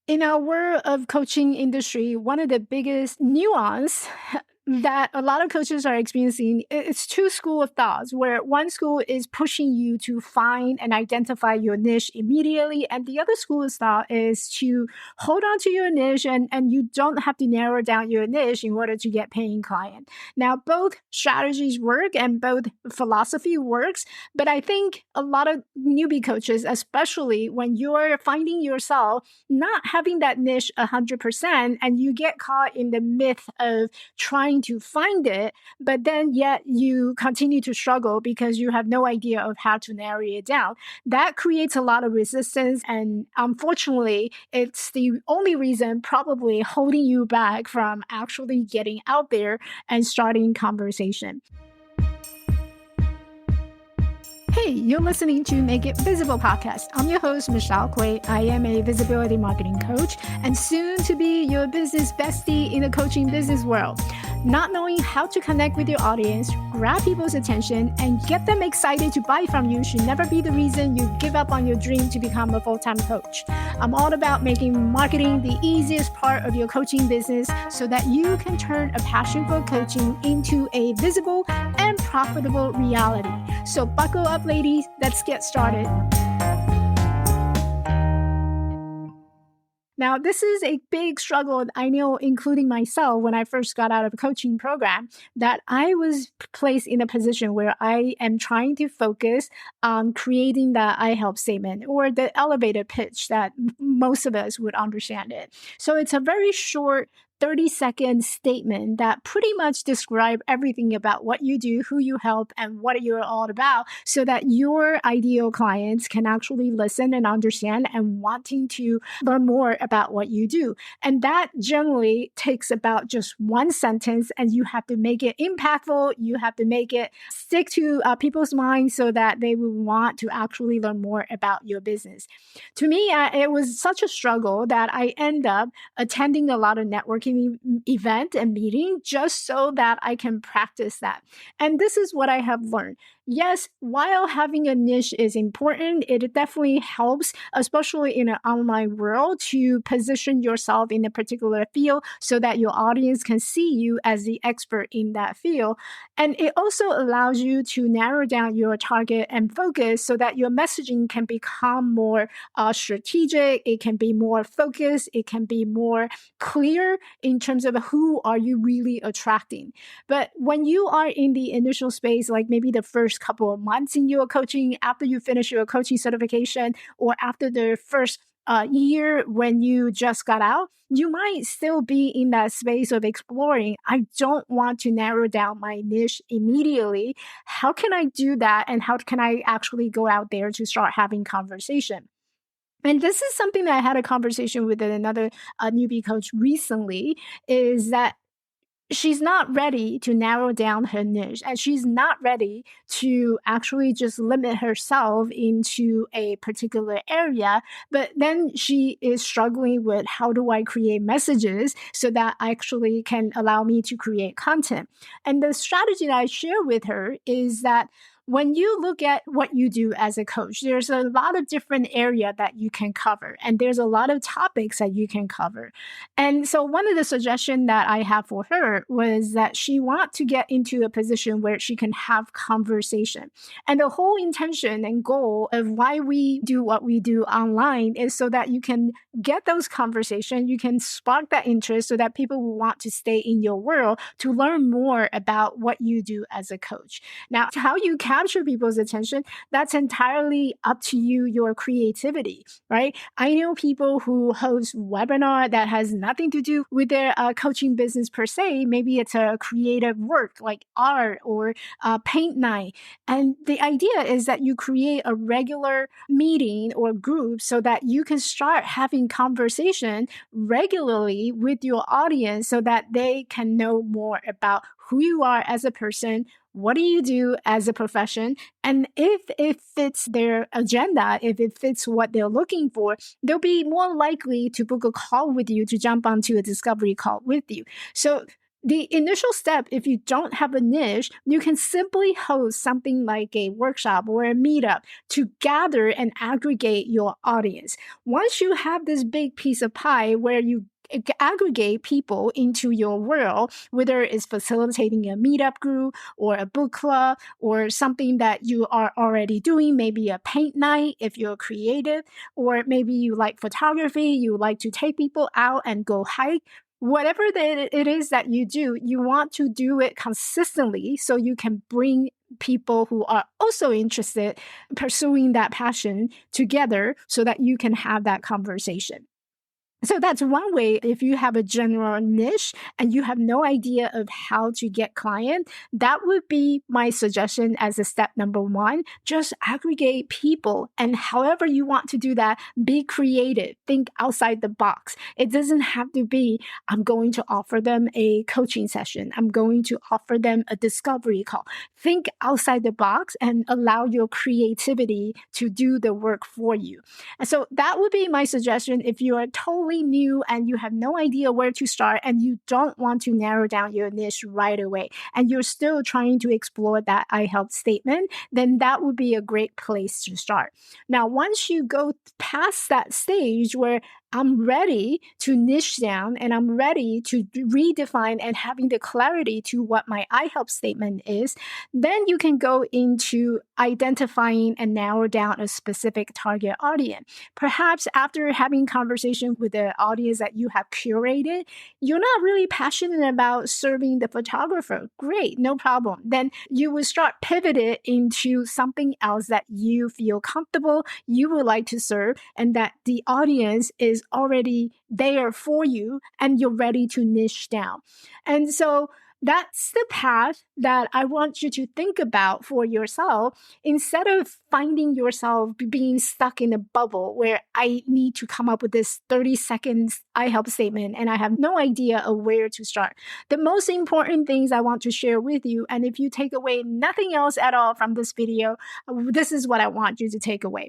In our world of coaching industry, one of the biggest nuance that a lot of coaches are experiencing, it's two school of thoughts, where one school is pushing you to find and identify your niche immediately, and the other school of thought is to hold on to your niche, and you don't have to narrow down your niche in order to get paying client. Now, both strategies work and both philosophy works, but I think a lot of newbie coaches, especially when you're finding yourself not having that niche 100% and you get caught in the myth of trying to find it, but then yet you continue to struggle because you have no idea of how to narrow it down. That creates a lot of resistance. And unfortunately, it's the only reason probably holding you back from actually getting out there and starting conversation. Hey, you're listening to Make It Visible podcast. I'm your host, Michelle Kuei. I am a visibility marketing coach and soon to be your business bestie in the coaching business world. Not knowing how to connect with your audience, grab people's attention, and get them excited to buy from you should never be the reason you give up on your dream to become a full-time coach. I'm all about making marketing the easiest part of your coaching business so that you can turn a passion for coaching into a visible and profitable reality. So buckle up, ladies. Let's get started. Now, this is a big struggle, I know, including myself, when I first got out of a coaching program, that I was placed in a position where I am trying to focus on creating the I help statement or the elevator pitch that most of us would understand it. So it's a very short 30-second statement that pretty much describe everything about what you do, who you help, and what you're all about so that your ideal clients can actually listen and understand and wanting to learn more about what you do. And that generally takes about just one sentence, and you have to make it impactful. You have to make it stick to people's minds so that they will want to actually learn more about your business. To me, it was such a struggle that I end up attending a lot of networking event and meeting just so that I can practice that. And this is what I have learned. Yes, while having a niche is important, it definitely helps, especially in an online world, to position yourself in a particular field so that your audience can see you as the expert in that field. And it also allows you to narrow down your target and focus so that your messaging can become more strategic, it can be more focused, it can be more clear in terms of who are you really attracting. But when you are in the initial space, like maybe the first couple of months in your coaching, after you finish your coaching certification, or after the first year when you just got out, you might still be in that space of exploring. I don't want to narrow down my niche immediately. How can I do that? And how can I actually go out there to start having conversation? And this is something that I had a conversation with another newbie coach recently, is that she's not ready to narrow down her niche, and she's not ready to actually just limit herself into a particular area. But then she is struggling with, how do I create messages so that actually can allow me to create content? And the strategy that I share with her is that when you look at what you do as a coach, there's a lot of different area that you can cover, and there's a lot of topics that you can cover. And so one of the suggestions that I have for her was that she want to get into a position where she can have conversation. And the whole intention and goal of why we do what we do online is so that you can get those conversations, you can spark that interest so that people will want to stay in your world to learn more about what you do as a coach. Now, how you capture people's attention, that's entirely up to you, your creativity, right? I know people who host webinar that has nothing to do with their coaching business per se. Maybe it's a creative work like art or paint night. And the idea is that you create a regular meeting or group so that you can start having conversation regularly with your audience so that they can know more about who you are as a person, what do you do as a profession? And if it fits their agenda, if it fits what they're looking for, they'll be more likely to book a call with you, to jump onto a discovery call with you. So The initial step, if you don't have a niche, you can simply host something like a workshop or a meetup to gather and aggregate your audience. Once you have this big piece of pie where you aggregate people into your world, whether it's facilitating a meetup group or a book club or something that you are already doing, maybe a paint night if you're creative, or maybe you like photography, you like to take people out and go hike. Whatever it is that you do, you want to do it consistently so you can bring people who are also interested pursuing that passion together so that you can have that conversation. So that's one way. If you have a general niche and you have no idea of how to get clients, that would be my suggestion as a step number one. Just aggregate people, and however you want to do that, be creative. Think outside the box. It doesn't have to be, I'm going to offer them a coaching session. I'm going to offer them a discovery call. Think outside the box and allow your creativity to do the work for you. And so that would be my suggestion if you are totally new and you have no idea where to start and you don't want to narrow down your niche right away and you're still trying to explore that I help statement, then that would be a great place to start. Now, once you go past that stage where I'm ready to niche down and I'm ready to redefine and having the clarity to what my I help statement is, then you can go into identifying and narrow down a specific target audience. Perhaps after having conversation with the audience that you have curated, you're not really passionate about serving the photographer. Great, no problem. Then you will start pivoted into something else that you feel comfortable, you would like to serve, and that the audience is already there for you and you're ready to niche down. And so that's the path that I want you to think about for yourself instead of finding yourself being stuck in a bubble where I need to come up with this 30 seconds I help statement and I have no idea of where to start. The most important things I want to share with you, and if you take away nothing else at all from this video, this is what I want you to take away.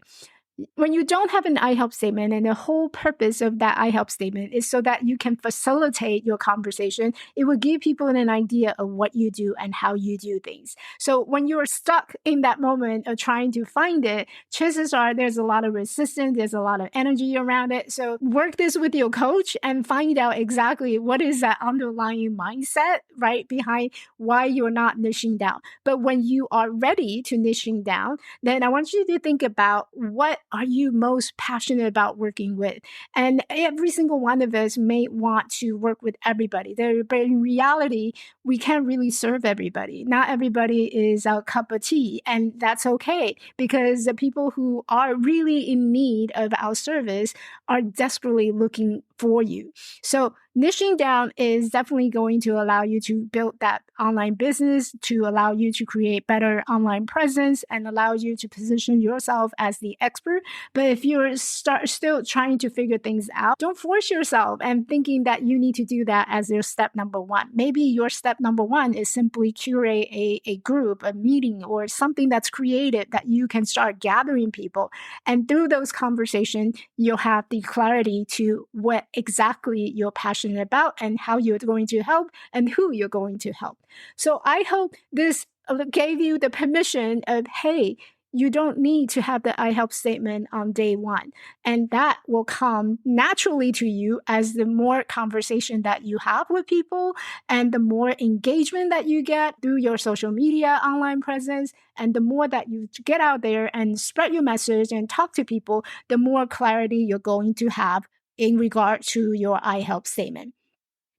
When you don't have an I help statement, and the whole purpose of that I help statement is so that you can facilitate your conversation, it will give people an idea of what you do and how you do things. So when you're stuck in that moment of trying to find it, chances are there's a lot of resistance, there's a lot of energy around it. So work this with your coach and find out exactly what is that underlying mindset right behind why you're not niching down. But when you are ready to niching down, then I want you to think about what are you most passionate about working with? And every single one of us may want to work with everybody. But in reality, we can't really serve everybody. Not everybody is our cup of tea, and that's okay because the people who are really in need of our service are desperately looking for you. So niching down is definitely going to allow you to build that online business, to allow you to create better online presence and allow you to position yourself as the expert. But if you're still trying to figure things out, don't force yourself and thinking that you need to do that as your step number one. Maybe your step number one is simply curate a group, a meeting, or something that's created that you can start gathering people. And through those conversations, you'll have the clarity to what exactly you're passionate about and how you're going to help and who you're going to help. So I hope this gave you the permission of, hey, you don't need to have the I help statement on day one. And that will come naturally to you as the more conversation that you have with people and the more engagement that you get through your social media online presence. And the more that you get out there and spread your message and talk to people, the more clarity you're going to have in regard to your I help statement.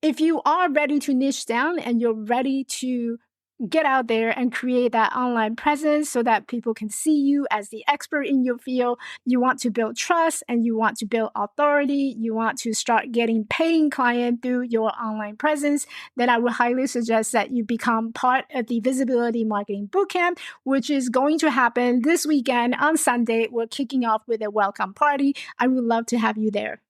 If you are ready to niche down and you're ready to get out there and create that online presence so that people can see you as the expert in your field, you want to build trust and you want to build authority, you want to start getting paying clients through your online presence, then I would highly suggest that you become part of the Visibility Marketing Bootcamp, which is going to happen this weekend on Sunday. We're kicking off with a welcome party. I would love to have you there.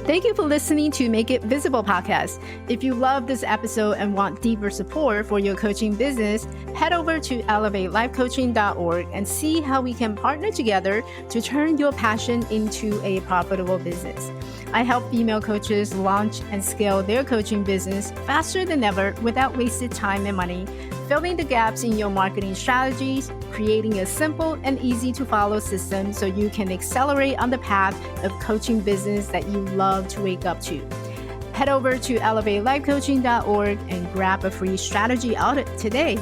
Thank you for listening to Make It Visible podcast. If you love this episode and want deeper support for your coaching business, head over to elevatelifecoaching.org and see how we can partner together to turn your passion into a profitable business. I help female coaches launch and scale their coaching business faster than ever without wasted time and money, filling the gaps in your marketing strategies, creating a simple and easy to follow system so you can accelerate on the path of coaching business that you love to wake up to. Head over to elevatelifecoaching.org and grab a free strategy audit today.